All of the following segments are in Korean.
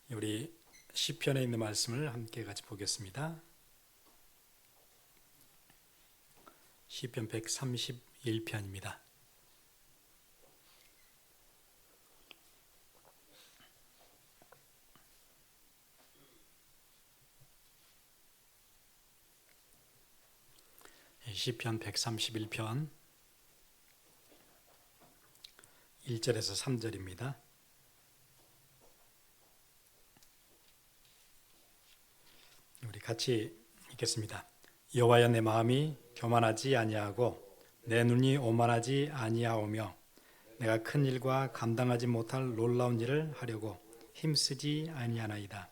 우리 시편에 있는 말씀을 함께 같이 보겠습니다. 시편 131편입니다. 시편 131편 1절에서 3절입니다. 우리 같이 읽겠습니다. 여호와여, 내 마음이 교만하지 아니하고 내 눈이 오만하지 아니하오며 내가 큰 일과 감당하지 못할 놀라운 일을 하려고 힘쓰지 아니하나이다.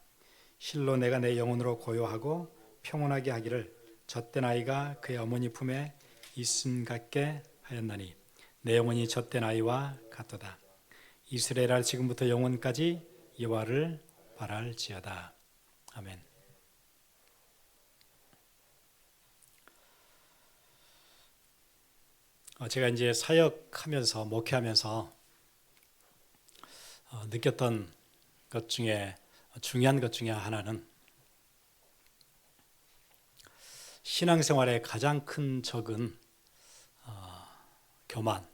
실로 내가 내 영혼으로 고요하고 평온하게 하기를 젖된 아이가 그의 어머니 품에 있음 같게 하였나니 내 영혼이 젖된 아이와 같도다. 이스라엘아, 지금부터 영원까지 여호와를 바랄지어다. 아멘. 제가 이제 사역하면서 목회하면서 느꼈던 것 중에 중요한 것 중에 하나는 신앙생활의 가장 큰 적은 교만이라는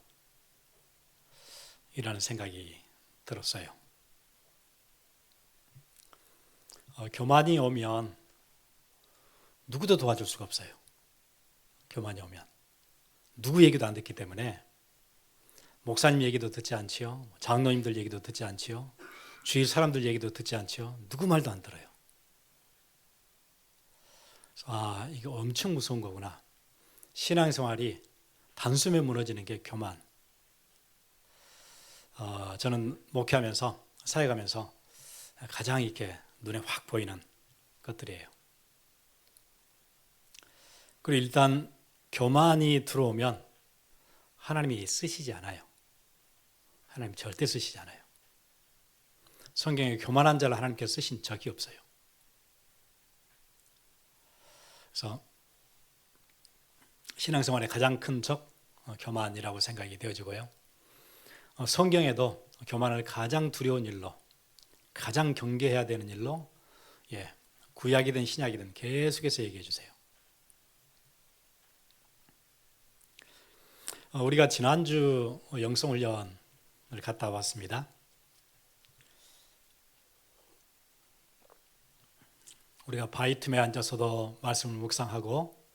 생각이 들었어요. 교만이 오면 누구도 도와줄 수가 없어요. 교만이 오면 누구 얘기도 안 듣기 때문에 목사님 얘기도 듣지 않지요. 장로님들 얘기도 듣지 않지요. 주위 사람들 얘기도 듣지 않지요. 누구 말도 안 들어요. 이거 엄청 무서운 거구나. 신앙생활이 단숨에 무너지는 게 교만. 저는 목회하면서 사역하면서 가장 이렇게 눈에 확 보이는 것들이에요. 그리고 일단 교만이 들어오면 하나님이 쓰시지 않아요. 하나님 절대 쓰시지 않아요. 성경에 교만한 자를 하나님께서 쓰신 적이 없어요. 그래서 신앙생활의 가장 큰 적, 교만이라고 생각이 되어지고요. 성경에도 교만을 가장 두려운 일로, 가장 경계해야 되는 일로 구약이든 신약이든 계속해서 얘기해 주세요. 우리가 지난주 영성훈련을 갔다 왔습니다. 우리가 바위 틈에 앉아서도 말씀을 묵상하고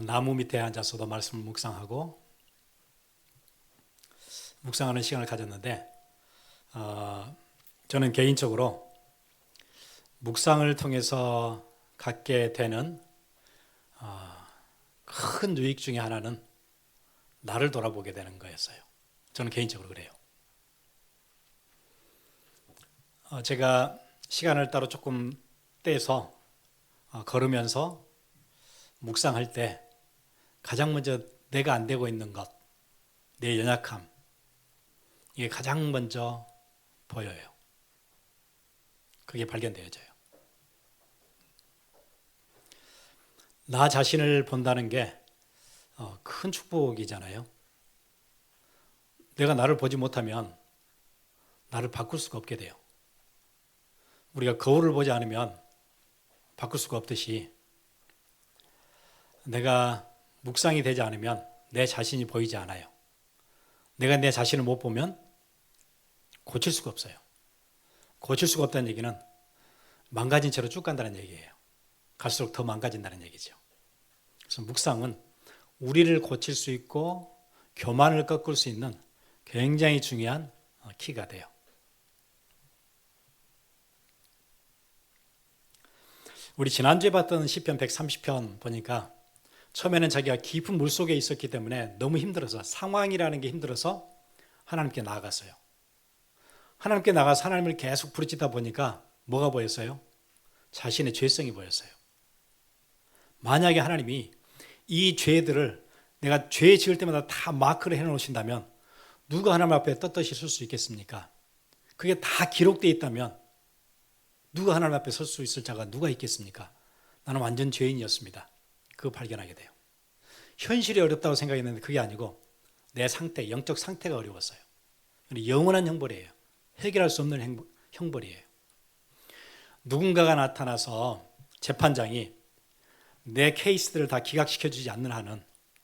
나무 밑에 앉아서도 말씀을 묵상하고 묵상하는 시간을 가졌는데 저는 개인적으로 묵상을 통해서 갖게 되는 큰 유익 중에 하나는 나를 돌아보게 되는 거였어요. 저는 개인적으로 그래요. 제가 시간을 따로 조금 떼서 걸으면서 묵상할 때 가장 먼저 내가 안 되고 있는 것, 내 연약함, 이게 가장 먼저 보여요. 그게 발견되어져요. 나 자신을 본다는 게 큰 축복이잖아요. 내가 나를 보지 못하면 나를 바꿀 수가 없게 돼요. 우리가 거울을 보지 않으면 바꿀 수가 없듯이 내가 묵상이 되지 않으면 내 자신이 보이지 않아요. 내가 내 자신을 못 보면 고칠 수가 없어요. 고칠 수가 없다는 얘기는 망가진 채로 쭉 간다는 얘기예요. 갈수록 더 망가진다는 얘기죠. 그래서 묵상은 우리를 고칠 수 있고 교만을 꺾을 수 있는 굉장히 중요한 키가 돼요. 우리 지난주에 봤던 시편 130편 보니까 처음에는 자기가 깊은 물속에 있었기 때문에 너무 힘들어서, 상황이라는 게 힘들어서 하나님께 나아갔어요. 하나님께 나가서 하나님을 계속 부르짖다 보니까 뭐가 보였어요? 자신의 죄성이 보였어요. 만약에 하나님이 이 죄들을 내가 죄 지을 때마다 다 마크를 해놓으신다면 누가 하나님 앞에 떳떳이 설 수 있겠습니까? 그게 다 기록되어 있다면 누가 하나님 앞에 설 수 있을 자가 누가 있겠습니까? 나는 완전 죄인이었습니다. 그거 발견하게 돼요. 현실이 어렵다고 생각했는데 그게 아니고 내 상태, 영적 상태가 어려웠어요. 영원한 형벌이에요. 해결할 수 없는 형벌이에요. 누군가가 나타나서 재판장이 내 케이스들을 다 기각시켜주지 않는 한은,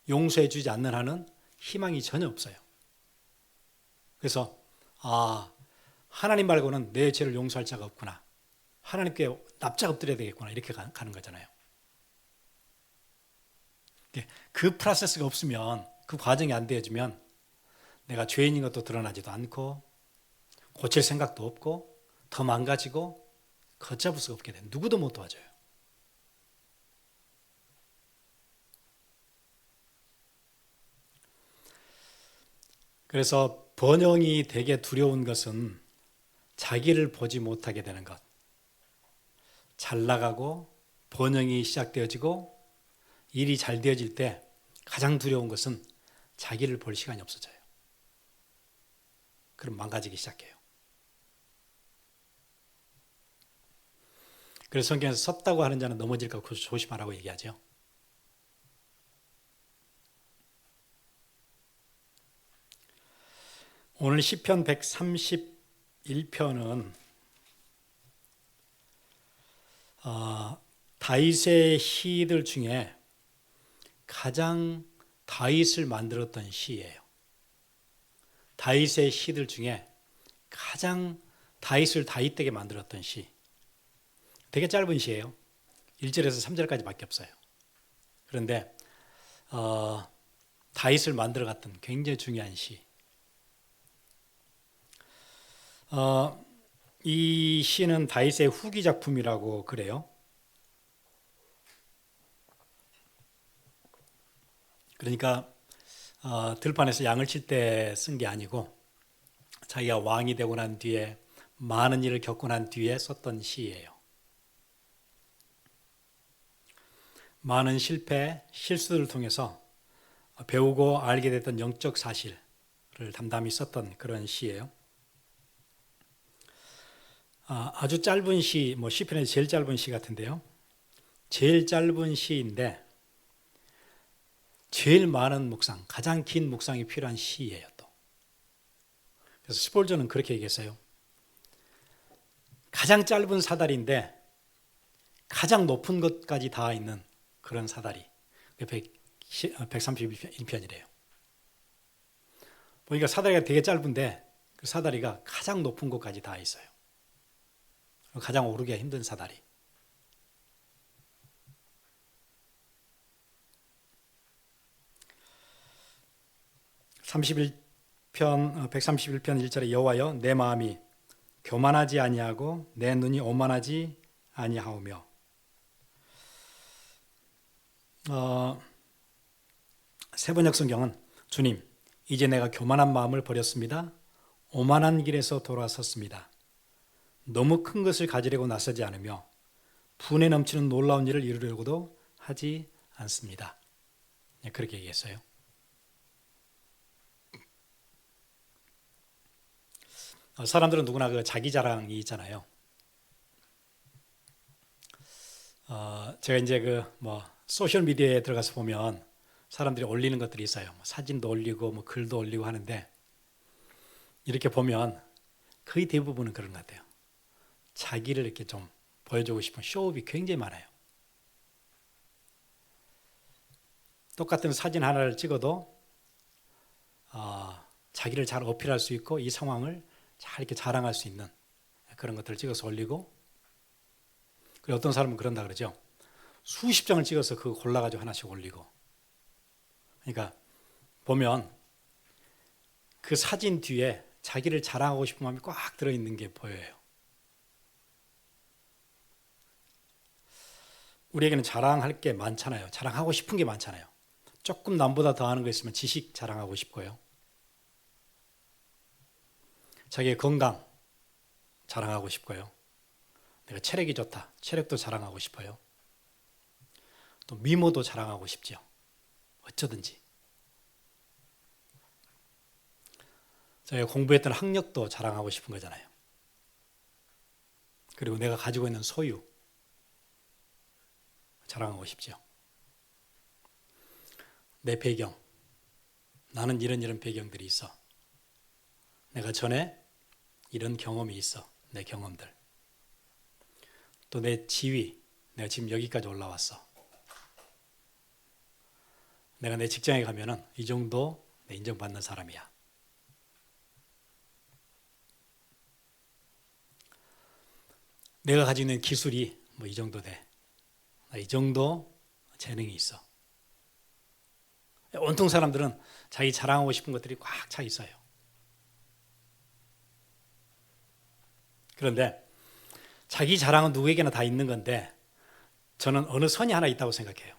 용서해주지 않는 한은 희망이 전혀 없어요. 그래서 하나님 말고는 내 죄를 용서할 자가 없구나, 하나님께 납작 엎드려야 되겠구나, 이렇게 가는 거잖아요. 그 프로세스가 없으면, 그 과정이 안 되어지면 내가 죄인인 것도 드러나지도 않고 고칠 생각도 없고 더 망가지고 걷잡을 수가 없게 돼. 누구도 못 도와줘요. 그래서 번영이 되게 두려운 것은 자기를 보지 못하게 되는 것. 잘 나가고 번영이 시작되어지고 일이 잘 되어질 때 가장 두려운 것은 자기를 볼 시간이 없어져요. 그럼 망가지기 시작해요. 그래서 성경에서 섰다고 하는 자는 넘어질까 조심하라고 얘기하죠. 오늘 시편 131편은 다윗의 시들 중에 가장 다윗을 만들었던 시예요. 다윗의 시들 중에 가장 다윗을 다윗되게 만들었던 시. 되게 짧은 시예요. 1절에서 3절까지 밖에 없어요. 그런데 다윗을 만들어갔던 굉장히 중요한 시. 이 시는 다윗의 후기 작품이라고 그래요. 그러니까 들판에서 양을 칠 때 쓴 게 아니고 자기가 왕이 되고 난 뒤에 많은 일을 겪고 난 뒤에 썼던 시예요. 많은 실패, 실수를 통해서 배우고 알게 됐던 영적 사실을 담담히 썼던 그런 시예요. 아주 짧은 시, 시편에서 제일 짧은 시 같은데요. 제일 짧은 시인데 제일 많은 묵상, 가장 긴 묵상이 필요한 시예요. 또. 그래서 스폴저는 그렇게 얘기했어요. 가장 짧은 사다리인데 가장 높은 것까지 닿아 있는 그런 사다리. 131편이래요. 보니까 사다리가 되게 짧은데 그 사다리가 가장 높은 곳까지 닿아 있어요. 가장 오르기가 힘든 사다리. 편 131편 1절에 여호와여 내 마음이 교만하지 아니하고 내 눈이 오만하지 아니하오며. 세번역 성경은 주님 이제 내가 교만한 마음을 버렸습니다. 오만한 길에서 돌아섰습니다. 너무 큰 것을 가지려고 나서지 않으며 분에 넘치는 놀라운 일을 이루려고도 하지 않습니다. 그렇게 얘기했어요. 사람들은 누구나 그 자기 자랑이 있잖아요. 제가 이제 소셜 미디어에 들어가서 보면 사람들이 올리는 것들이 있어요. 사진도 올리고 글도 올리고 하는데 이렇게 보면 거의 대부분은 그런 것 같아요. 자기를 이렇게 좀 보여주고 싶은 쇼업이 굉장히 많아요. 똑같은 사진 하나를 찍어도 자기를 잘 어필할 수 있고 이 상황을 잘 이렇게 자랑할 수 있는 그런 것들을 찍어서 올리고, 그리고 어떤 사람은 그런다 그러죠. 수십 장을 찍어서 그거 골라가지고 하나씩 올리고. 그러니까 보면 그 사진 뒤에 자기를 자랑하고 싶은 마음이 꽉 들어있는 게 보여요. 우리에게는 자랑할 게 많잖아요. 자랑하고 싶은 게 많잖아요. 조금 남보다 더 하는 거 있으면 지식 자랑하고 싶고요. 자기의 건강 자랑하고 싶고요. 내가 체력이 좋다. 체력도 자랑하고 싶어요. 또 미모도 자랑하고 싶죠. 어쩌든지. 제가 공부했던 학력도 자랑하고 싶은 거잖아요. 그리고 내가 가지고 있는 소유 자랑하고 싶죠. 내 배경, 나는 이런 배경들이 있어. 내가 전에 이런 경험이 있어. 내 경험들, 또 내 지위, 내가 지금 여기까지 올라왔어. 내가 내 직장에 가면은 이 정도 내 인정받는 사람이야. 내가 가지고 있는 기술이 뭐 이 정도 돼. 이 정도 재능이 있어. 온통 사람들은 자기 자랑하고 싶은 것들이 꽉 차 있어요. 그런데 자기 자랑은 누구에게나 다 있는 건데 저는 어느 선이 하나 있다고 생각해요.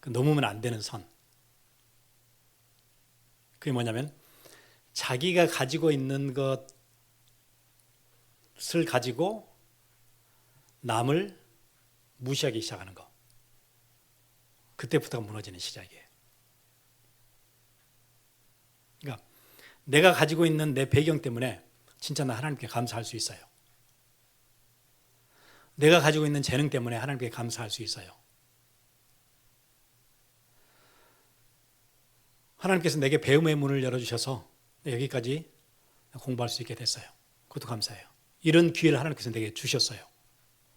넘으면 안 되는 선. 그게 뭐냐면 자기가 가지고 있는 것을 가지고 남을 무시하기 시작하는 거. 그때부터가 무너지는 시작이에요. 그러니까 내가 가지고 있는 내 배경 때문에 진짜 나 하나님께 감사할 수 있어요. 내가 가지고 있는 재능 때문에 하나님께 감사할 수 있어요. 하나님께서 내게 배움의 문을 열어주셔서 여기까지 공부할 수 있게 됐어요. 그것도 감사해요. 이런 기회를 하나님께서 내게 주셨어요.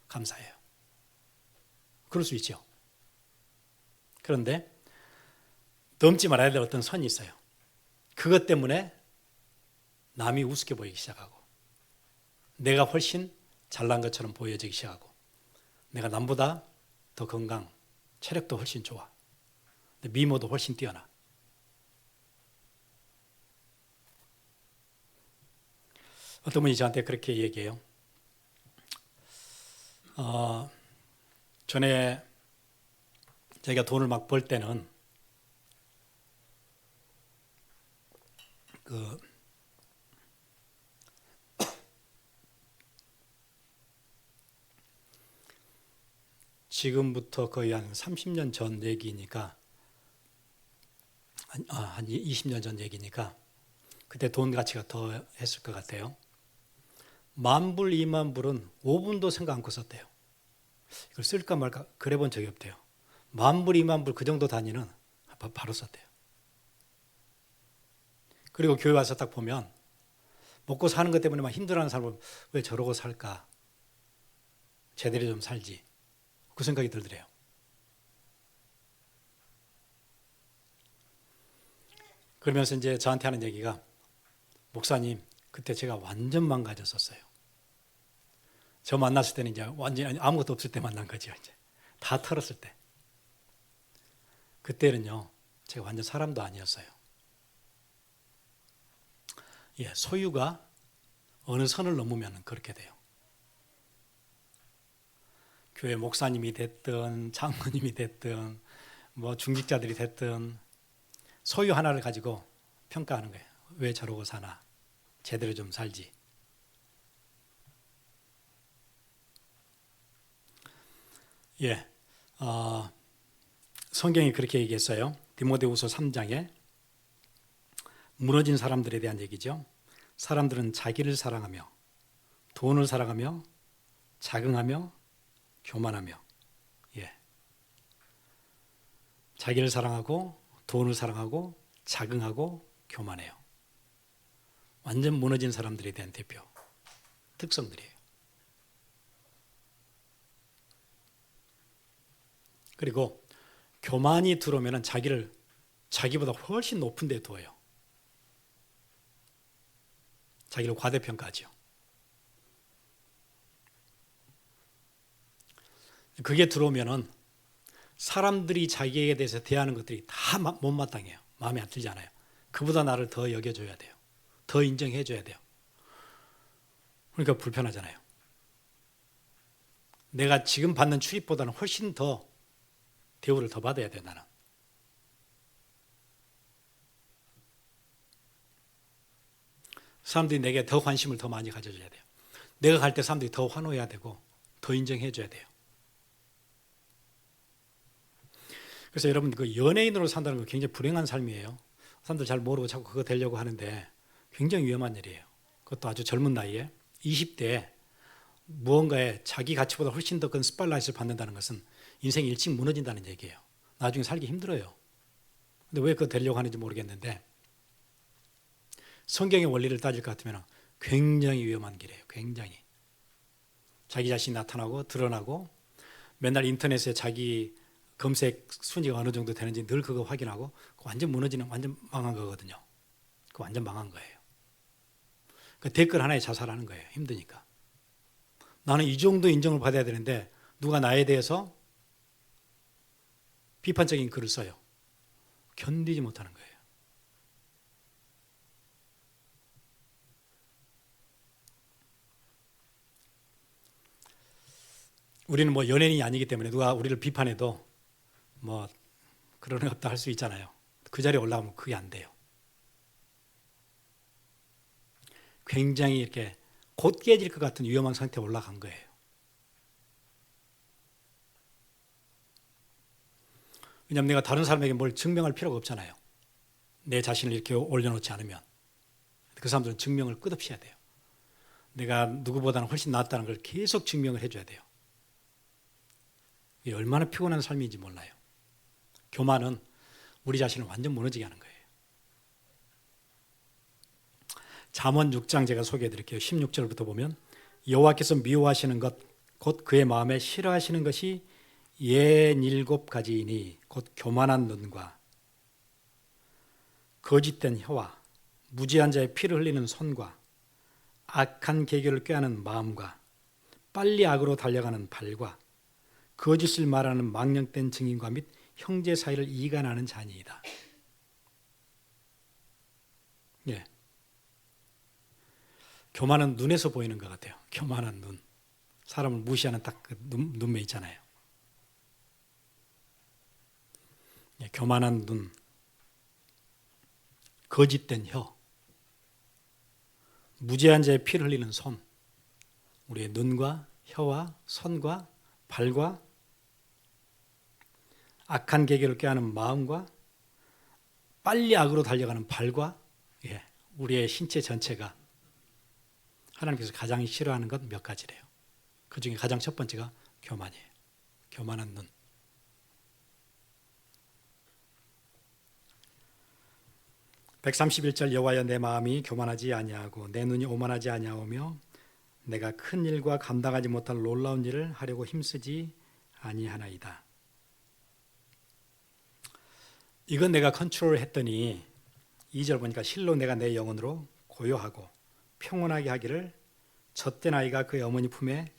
감사해요. 그럴 수 있죠. 그런데 넘지 말아야 될 어떤 선이 있어요. 그것 때문에 남이 우습게 보이기 시작하고 내가 훨씬 잘난 것처럼 보여지기 시작하고 내가 남보다 더 건강, 체력도 훨씬 좋아. 미모도 훨씬 뛰어나. 어떤 분이 저한테 그렇게 얘기해요. 전에 자기가 돈을 막 벌 때는 지금부터 거의 한 30년 전 얘기니까 한 20년 전 얘기니까 그때 돈 가치가 더 했을 것 같아요. 10,000불, 20,000불은 5분도 생각 않고 썼대요. 이걸 쓸까 말까 그래 본 적이 없대요. 10,000불, 20,000불 그 정도 단위는 바로 썼대요. 그리고 교회 와서 딱 보면 먹고 사는 것 때문에 막 힘들어하는 사람은 왜 저러고 살까? 제대로 좀 살지. 그 생각이 들더래요. 그러면서 이제 저한테 하는 얘기가 목사님, 그때 제가 완전 망가졌었어요. 저 만났을 때는 이제 완전히 아무것도 없을 때 만난 거죠. 이제 다 털었을 때. 그때는요, 제가 완전 사람도 아니었어요. 예, 소유가 어느 선을 넘으면 그렇게 돼요. 교회 목사님이 됐든 장로님이 됐든 뭐 중직자들이 됐든 소유 하나를 가지고 평가하는 거예요. 왜 저러고 사나? 제대로 좀 살지. 예, 성경이 그렇게 얘기했어요. 디모데후서 3장에 무너진 사람들에 대한 얘기죠. 사람들은 자기를 사랑하며 돈을 사랑하며 자긍하며 교만하며, 예, 자기를 사랑하고 돈을 사랑하고 자긍하고 교만해요. 완전 무너진 사람들에 대한 대표 특성들이에요. 그리고 교만이 들어오면 자기를 자기보다 훨씬 높은 데 두어요. 자기를 과대평가하죠. 그게 들어오면은 사람들이 자기에 대해서 대하는 것들이 다 못마땅해요. 마음에 안 들지 않아요. 그보다 나를 더 여겨줘야 돼요. 더 인정해줘야 돼요. 그러니까 불편하잖아요. 내가 지금 받는 출입보다는 훨씬 더 대우를 더 받아야 돼요, 나는. 사람들이 내게 더 관심을 더 많이 가져줘야 돼요. 내가 갈 때 사람들이 더 환호해야 되고 더 인정해줘야 돼요. 그래서 여러분, 그 연예인으로 산다는 건 굉장히 불행한 삶이에요. 사람들 잘 모르고 자꾸 그거 되려고 하는데 굉장히 위험한 일이에요. 그것도 아주 젊은 나이에 20대에 무언가에 자기 가치보다 훨씬 더 큰 스팟라이트를 받는다는 것은 인생이 일찍 무너진다는 얘기예요. 나중에 살기 힘들어요. 근데 왜 그거 되려고 하는지 모르겠는데 성경의 원리를 따질 것 같으면 굉장히 위험한 길이에요. 굉장히. 자기 자신이 나타나고 드러나고 맨날 인터넷에 자기 검색 순위가 어느 정도 되는지 늘 그거 확인하고 완전 무너지는 완전 망한 거거든요. 그 완전 망한 거예요. 그 댓글 하나에 자살하는 거예요. 힘드니까. 나는 이 정도 인정을 받아야 되는데 누가 나에 대해서 비판적인 글을 써요. 견디지 못하는 거예요. 우리는 뭐 연예인이 아니기 때문에 누가 우리를 비판해도 뭐 그런 애 없다 할 수 있잖아요. 그 자리에 올라오면 그게 안 돼요. 굉장히 이렇게 곧 깨질 것 같은 위험한 상태에 올라간 거예요. 왜냐하면 내가 다른 사람에게 뭘 증명할 필요가 없잖아요. 내 자신을 이렇게 올려놓지 않으면. 그 사람들은 증명을 끝없이 해야 돼요. 내가 누구보다는 훨씬 낫다는 걸 계속 증명을 해줘야 돼요. 이게 얼마나 피곤한 삶인지 몰라요. 교만은 우리 자신을 완전 무너지게 하는 거예요. 잠언 6장 제가 소개해 드릴게요. 16절부터 보면 여호와께서 미워하시는 것 곧 그의 마음에 싫어하시는 것이 67가지이니 곧 교만한 눈과 거짓된 혀와 무지한 자의 피를 흘리는 손과 악한 계교를 꾀하는 마음과 빨리 악으로 달려가는 발과 거짓을 말하는 망령된 증인과 및 형제 사이를 이간하는 자니이다. 예. 교만은 눈에서 보이는 것 같아요. 교만한 눈. 사람을 무시하는 딱 그 눈매 있잖아요. 예, 교만한 눈, 거짓된 혀, 무죄한 자의 피를 흘리는 손, 우리의 눈과 혀와 손과 발과 악한 계교를 꾀하는 마음과 빨리 악으로 달려가는 발과 예, 우리의 신체 전체가 하나님께서 가장 싫어하는 것 몇 가지래요. 그 중에 가장 첫 번째가 교만이에요. 교만한 눈. (131절) 여호와여 내 마음이 교만하지 아니하고 내 눈이 오만하지 아니하오며 내가 큰 일과 감당하지 못할 놀라운 일을 하려고 힘쓰지 아니하나이다. 이건 내가 컨트롤했더니 2절 보니까 실로 내가 내 영혼으로 고요하고 평온하게 하기를 젖된 아이가 그의 어머니 품에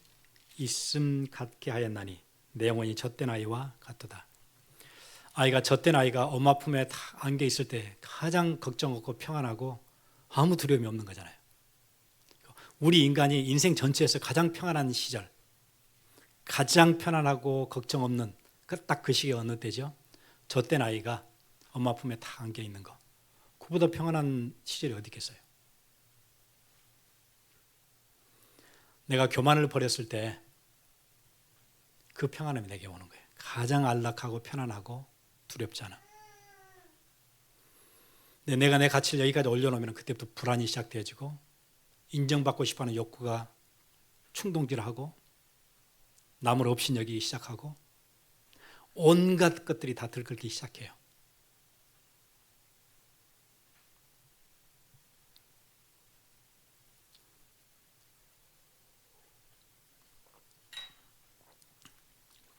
있음 같게 하였나니 내 영혼이 젖된 아이와 같도다. 아이가 젖된 아이가 엄마 품에 다 안겨 있을 때 가장 걱정 없고 평안하고 아무 두려움이 없는 거잖아요. 우리 인간이 인생 전체에서 가장 평안한 시절, 가장 편안하고 걱정 없는 딱 그 시기가 어느 때죠? 젖된 아이가 엄마 품에 다 안겨 있는 거. 그보다 평안한 시절이 어디 있겠어요? 내가 교만을 버렸을 때 그 평안함이 내게 오는 거예요. 가장 안락하고 편안하고 두렵지 않아. 내가 내 가치를 여기까지 올려놓으면 그때부터 불안이 시작되어지고 인정받고 싶어하는 욕구가 충동질하고 남을 없인 여기기 시작하고 온갖 것들이 다 들끓기 시작해요.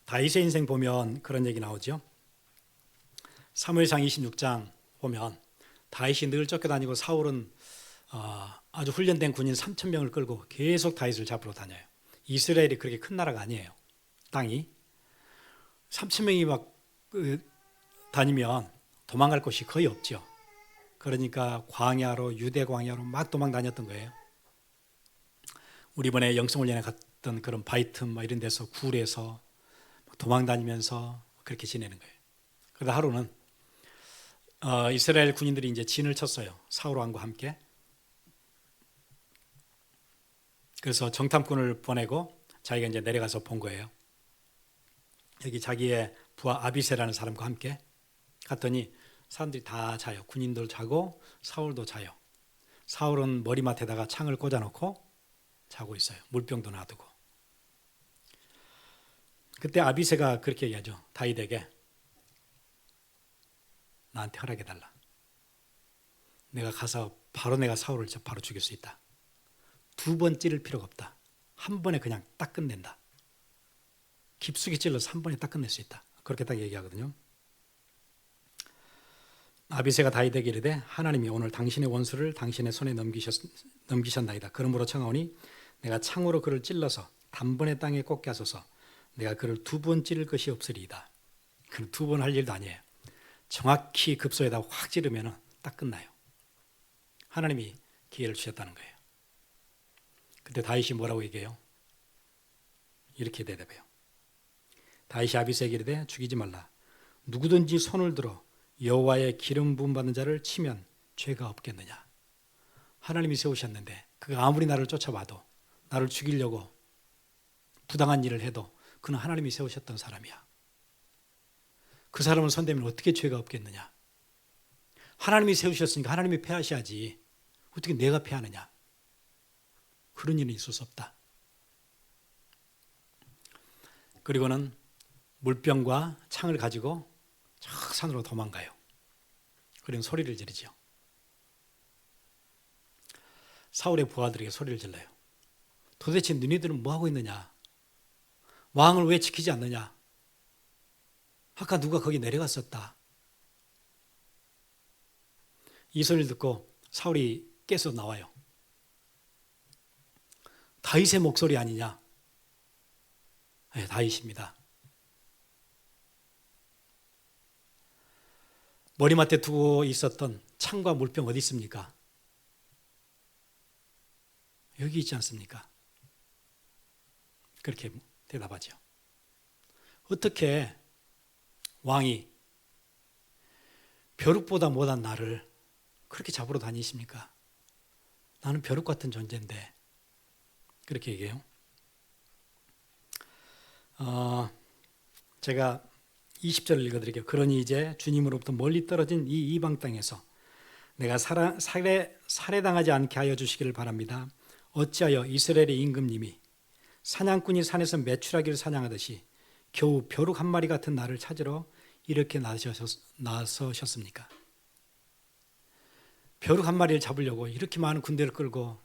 다윗의 인생 보면 그런 얘기 나오죠. 사무엘상 26장 보면 다윗이 늘 쫓겨다니고 사울은 아주 훈련된 군인 3,000명을 끌고 계속 다윗을 잡으러 다녀요. 이스라엘이 그렇게 큰 나라가 아니에요. 땅이 3,000명이 막 다니면 도망갈 곳이 거의 없죠. 그러니까 광야로 유대 광야로 막 도망 다녔던 거예요. 우리 이번에 영성훈련에 갔던 그런 바이틈 이런 데서 굴에서 도망 다니면서 그렇게 지내는 거예요. 그러다 하루는 이스라엘 군인들이 이제 진을 쳤어요. 사울 왕과 함께. 그래서 정탐꾼을 보내고 자기가 이제 내려가서 본 거예요. 여기 자기의 부하 아비새라는 사람과 함께 갔더니 사람들이 다 자요. 군인들 자고 사울도 자요. 사울은 머리맡에다가 창을 꽂아놓고 자고 있어요. 물병도 놔두고. 그때 아비새가 그렇게 얘기하죠. 다윗에게 나한테 허락해달라. 내가 가서 바로 내가 사울을 바로 죽일 수 있다. 두 번 찌를 필요가 없다. 한 번에 그냥 딱 끝낸다. 깊숙이 찔러서 한 번에 딱 끝낼 수 있다. 그렇게 딱 얘기하거든요. 아비새가 다윗에게 이르되 하나님이 오늘 당신의 원수를 당신의 손에 넘기셨나이다. 그러므로 청하오니 내가 창으로 그를 찔러서 단번에 땅에 꽂게 하소서. 내가 그를 두 번 찌를 것이 없으리이다. 그는 두 번 할 일도 아니에요. 정확히 급소에다 확 찌르면 딱 끝나요. 하나님이 기회를 주셨다는 거예요. 그때 다윗이 뭐라고 얘기해요? 이렇게 대답해요. 다윗이 아비새에게 이르되 죽이지 말라. 누구든지 손을 들어 여호와의 기름 부음 받는 자를 치면 죄가 없겠느냐. 하나님이 세우셨는데 그가 아무리 나를 쫓아와도 나를 죽이려고 부당한 일을 해도 그는 하나님이 세우셨던 사람이야. 그 사람을 손대면 어떻게 죄가 없겠느냐. 하나님이 세우셨으니까 하나님이 패하셔야지 어떻게 내가 패하느냐. 그런 일은 있을 수 없다. 그리고는 물병과 창을 가지고 저 산으로 도망가요. 그리고 소리를 지르죠. 사울의 부하들에게 소리를 질러요. 도대체 너희들은 뭐하고 있느냐? 왕을 왜 지키지 않느냐? 아까 누가 거기 내려갔었다. 이 소리를 듣고 사울이 깨서 나와요. 다윗의 목소리 아니냐? 네, 다윗입니다. 머리맡에 두고 있었던 창과 물병 어디 있습니까? 여기 있지 않습니까? 그렇게 대답하죠. 어떻게 왕이 벼룩보다 못한 나를 그렇게 잡으러 다니십니까? 나는 벼룩 같은 존재인데. 그렇게 얘기해요. 제가 20절을 읽어드릴게요. 그러니 이제 주님으로부터 멀리 떨어진 이 이방 땅에서 내가 살해당하지 않게 하여 주시기를 바랍니다. 어찌하여 이스라엘의 임금님이 사냥꾼이 산에서 메추라기를 사냥하듯이 겨우 벼룩 한 마리 같은 나를 찾으러 이렇게 나서셨습니까? 벼룩 한 마리를 잡으려고 이렇게 많은 군대를 끌고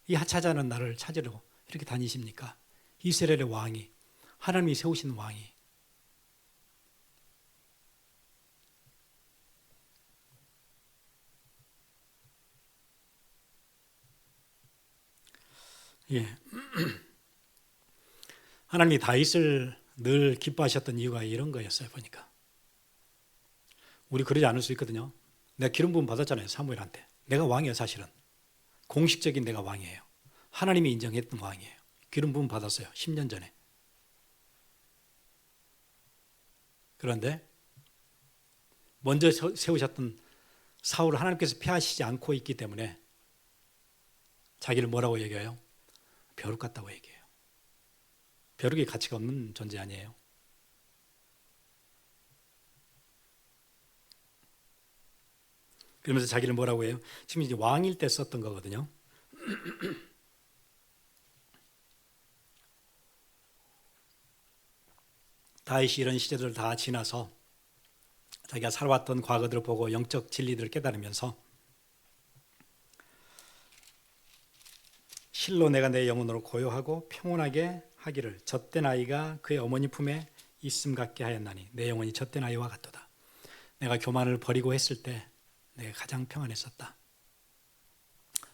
이 하찮은 나를 찾으려고 이렇게 다니십니까? 이스라엘의 왕이, 하나님이 세우신 왕이. 예. 하나님이 다윗을 늘 기뻐하셨던 이유가 이런 거였어요. 보니까 우리 그러지 않을 수 있거든요. 내가 기름 부음 받았잖아요. 사무엘한테. 내가 왕이에요. 사실은 공식적인 내가 왕이에요. 하나님이 인정했던 왕이에요. 기름 부음 받았어요. 10년 전에. 그런데 먼저 세우셨던 사울을 하나님께서 피하시지 않고 있기 때문에 자기를 뭐라고 얘기해요? 벼룩 같다고 얘기해요. 벼룩이 가치가 없는 존재 아니에요. 그러면서 자기를 뭐라고 해요? 지금 이제 왕일 때 썼던 거거든요. 다윗이 이런 시절을 다 지나서 자기가 살아왔던 과거들을 보고 영적 진리들을 깨달으면서 실로 내가 내 영혼으로 고요하고 평온하게 하기를 젖된 아이가 그의 어머니 품에 있음 같게 하였나니 내 영혼이 젖된 아이와 같도다. 내가 교만을 버리고 했을 때 내가 가장 평안했었다.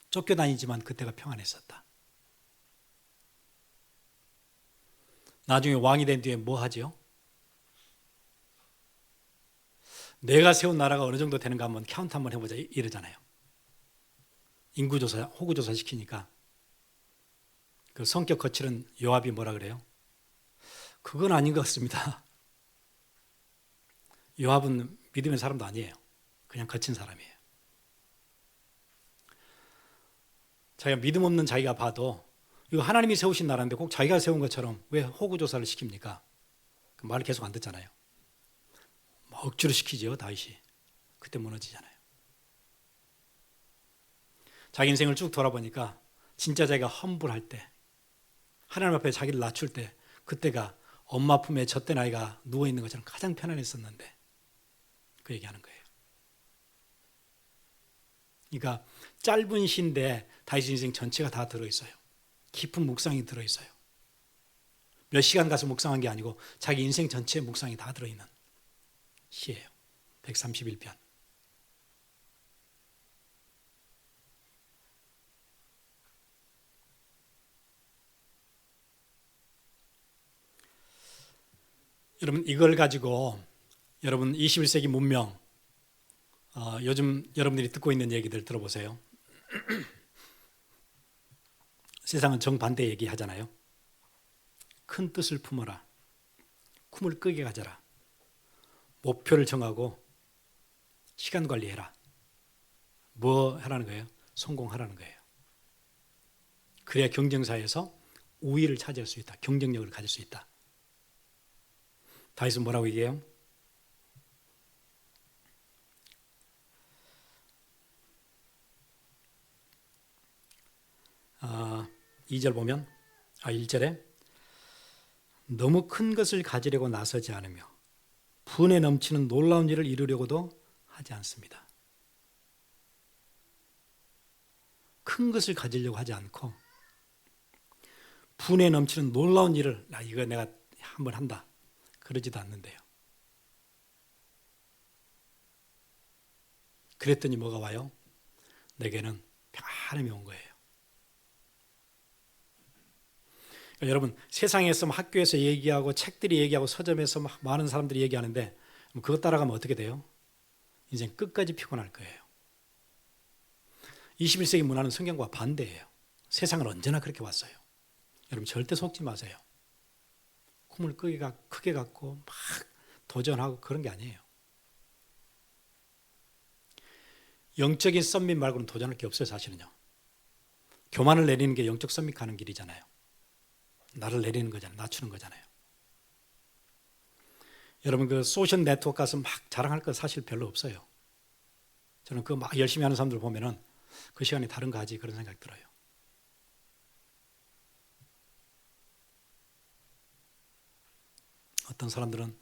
쫓겨다니지만 그때가 평안했었다. 나중에 왕이 된 뒤에 뭐 하지요? 내가 세운 나라가 어느 정도 되는가 한번 카운트 한번 해보자 이러잖아요. 인구조사, 호구조사 시키니까 그 성격 거칠은 요압이 뭐라 그래요? 그건 아닌 것 같습니다. 요압은 믿음의 사람도 아니에요. 그냥 거친 사람이에요. 자기가 믿음 없는 자기가 봐도 이거 하나님이 세우신 나라인데 꼭 자기가 세운 것처럼 왜 호구조사를 시킵니까? 그 말을 계속 안 듣잖아요. 억지로 시키죠, 다윗이. 그때 무너지잖아요. 자기 인생을 쭉 돌아보니까 진짜 자기가 험불할 때, 하나님 앞에 자기를 낮출 때, 그때가 엄마 품에 젖된 아이가 누워있는 것처럼 가장 편안했었는데 그 얘기하는 거예요. 그러니까 짧은 시인데 다윗 인생 전체가 다 들어있어요. 깊은 묵상이 들어있어요. 몇 시간 가서 묵상한 게 아니고 자기 인생 전체의 묵상이 다 들어있는 시예요. 131편. 여러분 이걸 가지고 여러분 21세기 문명 요즘 여러분들이 듣고 있는 얘기들 들어보세요. 세상은 정반대 얘기하잖아요. 큰 뜻을 품어라. 꿈을 끄게 가져라. 목표를 정하고 시간 관리해라. 뭐 하라는 거예요? 성공하라는 거예요. 그래야 경쟁사에서 우위를 차지할 수 있다. 경쟁력을 가질 수 있다. 다윗은 뭐라고 얘기해요? 2절 보면 1절에 너무 큰 것을 가지려고 나서지 않으며 분에 넘치는 놀라운 일을 이루려고도 하지 않습니다. 큰 것을 가지려고 하지 않고 분에 넘치는 놀라운 일을 이거 내가 한번 한다 그러지도 않는데요. 그랬더니 뭐가 와요? 내게는 평안함이 온 거예요. 그러니까 여러분 세상에서 학교에서 얘기하고 책들이 얘기하고 서점에서 막 많은 사람들이 얘기하는데 그것 따라가면 어떻게 돼요? 인생 끝까지 피곤할 거예요. 21세기 문화는 성경과 반대예요. 세상은 언제나 그렇게 왔어요. 여러분 절대 속지 마세요. 꿈을 크게 갖고 막 도전하고 그런 게 아니에요. 영적인 썸밋 말고는 도전할 게 없어요. 사실은요. 교만을 내리는 게 영적 썸밋 가는 길이잖아요. 나를 내리는 거잖아요. 낮추는 거잖아요. 여러분 그 소셜 네트워크 가서 막 자랑할 거 사실 별로 없어요. 저는 그 막 열심히 하는 사람들 보면은 그 시간에 다른 거 하지 그런 생각 들어요. 어떤 사람들은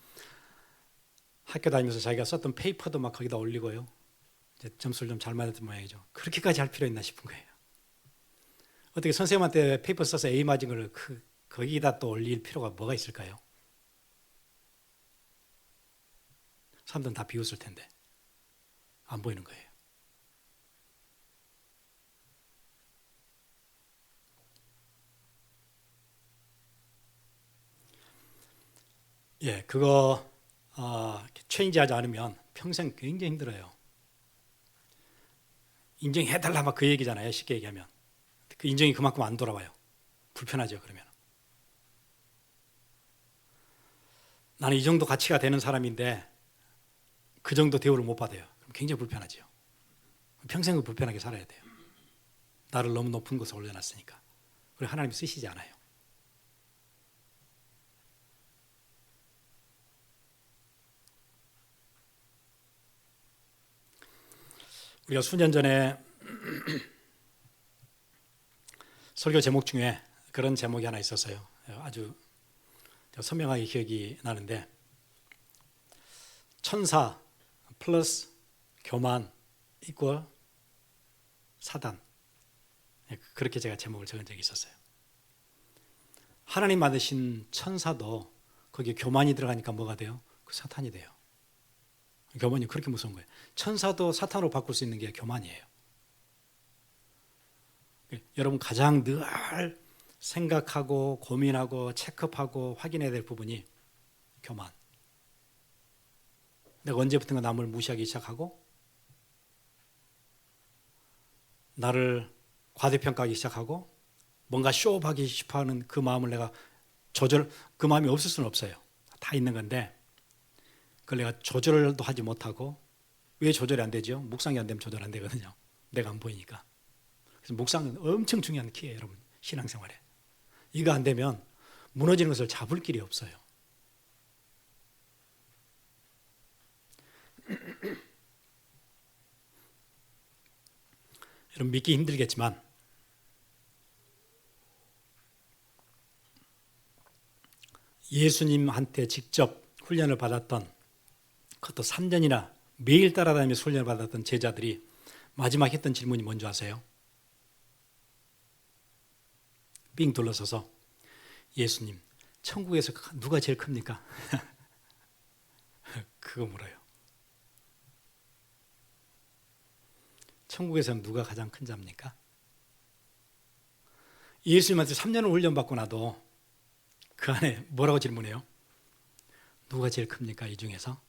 학교 다니면서 자기가 썼던 페이퍼도 막 거기다 올리고요. 이제 점수를 좀 잘 맞았던 모양이죠. 그렇게까지 할 필요 있나 싶은 거예요. 어떻게 선생님한테 페이퍼 써서 A 맞은 걸 거기다 또 올릴 필요가 뭐가 있을까요? 사람들은 다 비웃을 텐데 안 보이는 거예요. 예, 그거 체인지하지 않으면 평생 굉장히 힘들어요. 인정해달라 막 그 얘기잖아요. 쉽게 얘기하면 그 인정이 그만큼 안 돌아와요. 불편하죠. 그러면 나는 이 정도 가치가 되는 사람인데 그 정도 대우를 못 받아요. 그럼 굉장히 불편하죠. 평생을 불편하게 살아야 돼요. 나를 너무 높은 곳에 올려놨으니까. 그리고 하나님이 쓰시지 않아요. 우리가 수년 전에 설교 제목 중에 그런 제목이 하나 있었어요. 아주 선명하게 기억이 나는데 천사 플러스 교만 이퀄 사단, 그렇게 제가 제목을 적은 적이 있었어요. 하나님 만드신 천사도 거기에 교만이 들어가니까 뭐가 돼요? 그 사탄이 돼요. 교만이 그렇게 무서운 거예요. 천사도 사탄으로 바꿀 수 있는 게 교만이에요. 여러분 가장 늘 생각하고 고민하고 체크하고 확인해야 될 부분이 교만. 내가 언제부턴가 남을 무시하기 시작하고 나를 과대평가하기 시작하고 뭔가 쇼업하기 싶어하는 그 마음을 내가 그 마음이 없을 수는 없어요. 다 있는 건데 그걸 내가 조절도 하지 못하고 왜 조절이 안 되죠? 묵상이 안 되면 조절 안 되거든요. 내가 안 보이니까. 그래서 묵상은 엄청 중요한 키예요. 여러분 신앙생활에. 이거 안 되면 무너지는 것을 잡을 길이 없어요. 여러분 믿기 힘들겠지만 예수님한테 직접 훈련을 받았던 그것도 3년이나 매일 따라다니면서 훈련을 받았던 제자들이 마지막 했던 질문이 뭔지 아세요? 삥 둘러서서 예수님, 천국에서 누가 제일 큽니까? 그거 물어요. 천국에서는 누가 가장 큰 자입니까? 예수님한테 3년을 훈련받고 나도 그 안에 뭐라고 질문해요? 누가 제일 큽니까? 이 중에서?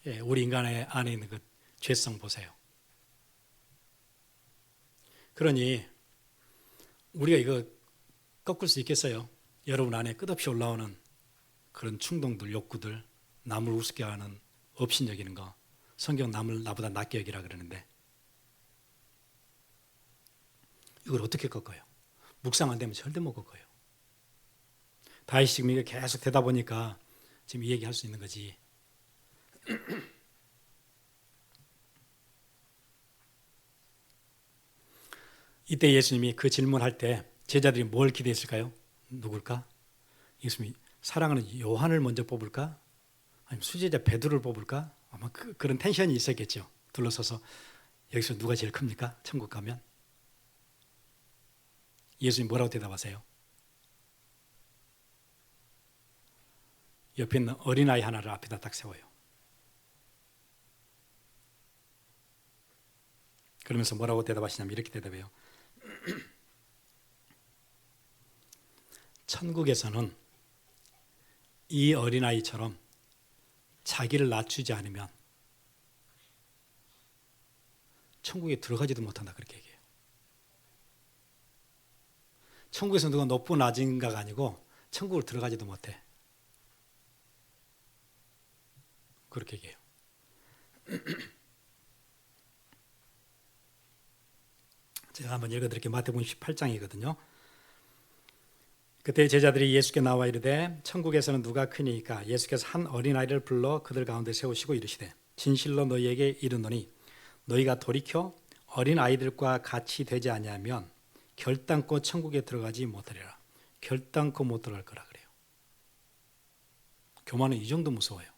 예, 우리 인간 안에 있는 그 죄성 보세요. 그러니 우리가 이거 꺾을 수 있겠어요? 여러분 안에 끝없이 올라오는 그런 충동들, 욕구들, 남을 우습게 하는 업신 여기는 거, 성경 남을 나보다 낫게 여기라 그러는데 이걸 어떻게 꺾어요? 묵상 안 되면 절대 못 꺾어요. 다시 지금 이게 계속 되다 보니까 지금 이 얘기 할 수 있는 거지. 이때 예수님이 그 질문할 때 제자들이 뭘 기대했을까요? 누굴까? 예수님이 사랑하는 요한을 먼저 뽑을까? 아니면 수제자 베드로를 뽑을까? 아마 그런 텐션이 있었겠죠. 둘러서서 여기서 누가 제일 큽니까? 천국 가면? 예수님 뭐라고 대답하세요? 옆에 있는 어린아이 하나를 앞에다 딱 세워요. 그러면서 뭐라고 대답하시냐면 이렇게 대답해요. 천국에서는 이 어린아이처럼 자기를 낮추지 않으면 천국에 들어가지도 못한다 그렇게 얘기해요. 천국에서 누가 높고 낮은가가 아니고 천국을 들어가지도 못해. 그렇게 얘기해요. 제가 한번 읽어드릴게요. 마태복음 18장이거든요. 그때 제자들이 예수께 나와 이르되 천국에서는 누가 크니까 예수께서 한 어린아이를 불러 그들 가운데 세우시고 이르시되 진실로 너희에게 이르노니 너희가 돌이켜 어린아이들과 같이 되지 아니하면 결단코 천국에 들어가지 못하리라. 결단코 못 들어갈 거라 그래요. 교만은 이 정도 무서워요.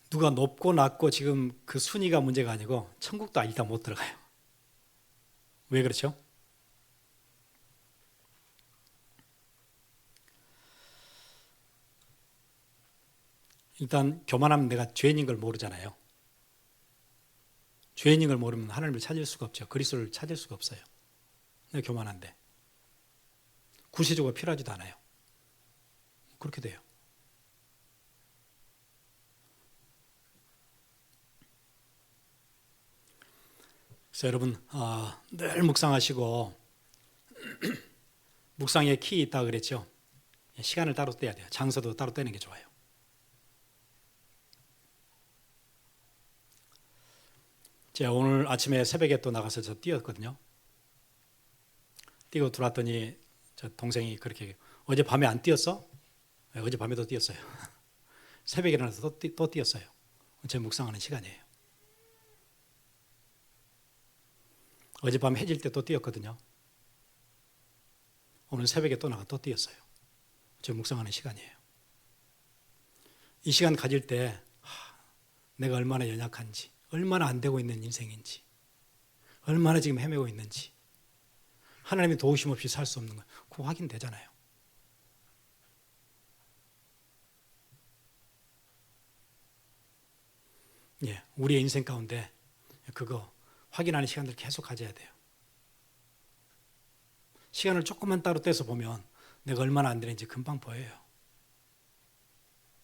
누가 높고 낮고 지금 그 순위가 문제가 아니고 천국도 일단 못 들어가요. 왜 그렇죠? 일단 교만하면 내가 죄인인 걸 모르잖아요. 죄인인 걸 모르면 하나님을 찾을 수가 없죠. 그리스도를 찾을 수가 없어요. 내가 교만한데 구세주가 필요하지도 않아요. 그렇게 돼요. 그래서 여러분 늘 묵상하시고 묵상에 키 있다 그랬죠. 시간을 따로 떼야 돼요. 장소도 따로 떼는 게 좋아요. 제가 오늘 아침에 새벽에 또 나가서 저 뛰었거든요. 뛰고 들어왔더니 저 동생이 그렇게 어제 밤에 안 뛰었어? 네, 어제 밤에도 뛰었어요. 새벽에 일어나서 또 뛰었어요. 제 묵상하는 시간이에요. 어젯밤 해질 때 또 뛰었거든요. 오늘 새벽에 또 나가 또 뛰었어요. 제 묵상하는 시간이에요. 이 시간 가질 때 내가 얼마나 연약한지, 얼마나 안 되고 있는 인생인지, 얼마나 지금 헤매고 있는지, 하나님의 도우심 없이 살 수 없는 거, 그거 확인되잖아요. 예, 우리의 인생 가운데 그거 확인하는 시간들 계속 가져야 돼요. 시간을 조금만 따로 떼서 보면 내가 얼마나 안 되는지 금방 보여요.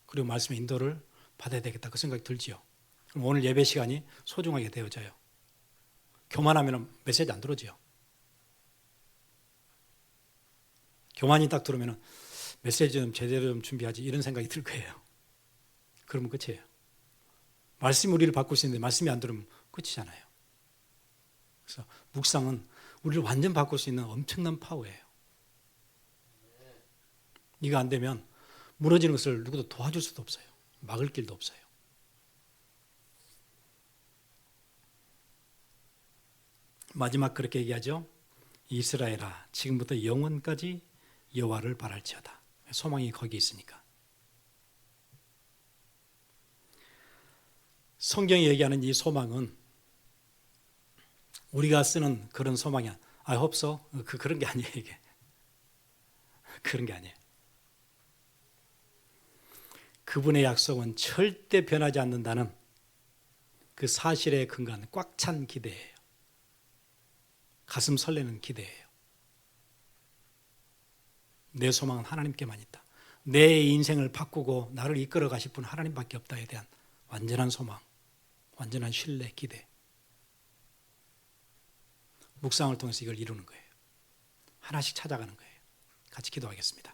그리고 말씀의 인도를 받아야 되겠다 그 생각이 들지요. 그럼 오늘 예배 시간이 소중하게 되어져요. 교만하면 메시지 안 들어오지요. 교만이 딱 들어오면 메시지 좀 제대로 좀 준비하지 이런 생각이 들 거예요. 그러면 끝이에요. 말씀이 우리를 바꿀 수 있는데 말씀이 안 들으면 끝이잖아요. 그래서 묵상은 우리를 완전 바꿀 수 있는 엄청난 파워예요. 이거 안 되면 무너지는 것을 누구도 도와줄 수도 없어요. 막을 길도 없어요. 마지막 그렇게 얘기하죠. 이스라엘아 지금부터 영원까지 여호와를 바랄지어다. 소망이 거기 있으니까. 성경이 얘기하는 이 소망은 우리가 쓰는 그런 소망이야. I hope so. 그런 게 아니에요, 이게. 그런 게 아니에요. 그분의 약속은 절대 변하지 않는다는 그 사실에 근거한 꽉 찬 기대예요. 가슴 설레는 기대예요. 내 소망은 하나님께만 있다. 내 인생을 바꾸고 나를 이끌어 가실 분은 하나님밖에 없다에 대한 완전한 소망, 완전한 신뢰, 기대. 묵상을 통해서 이걸 이루는 거예요. 하나씩 찾아가는 거예요. 같이 기도하겠습니다.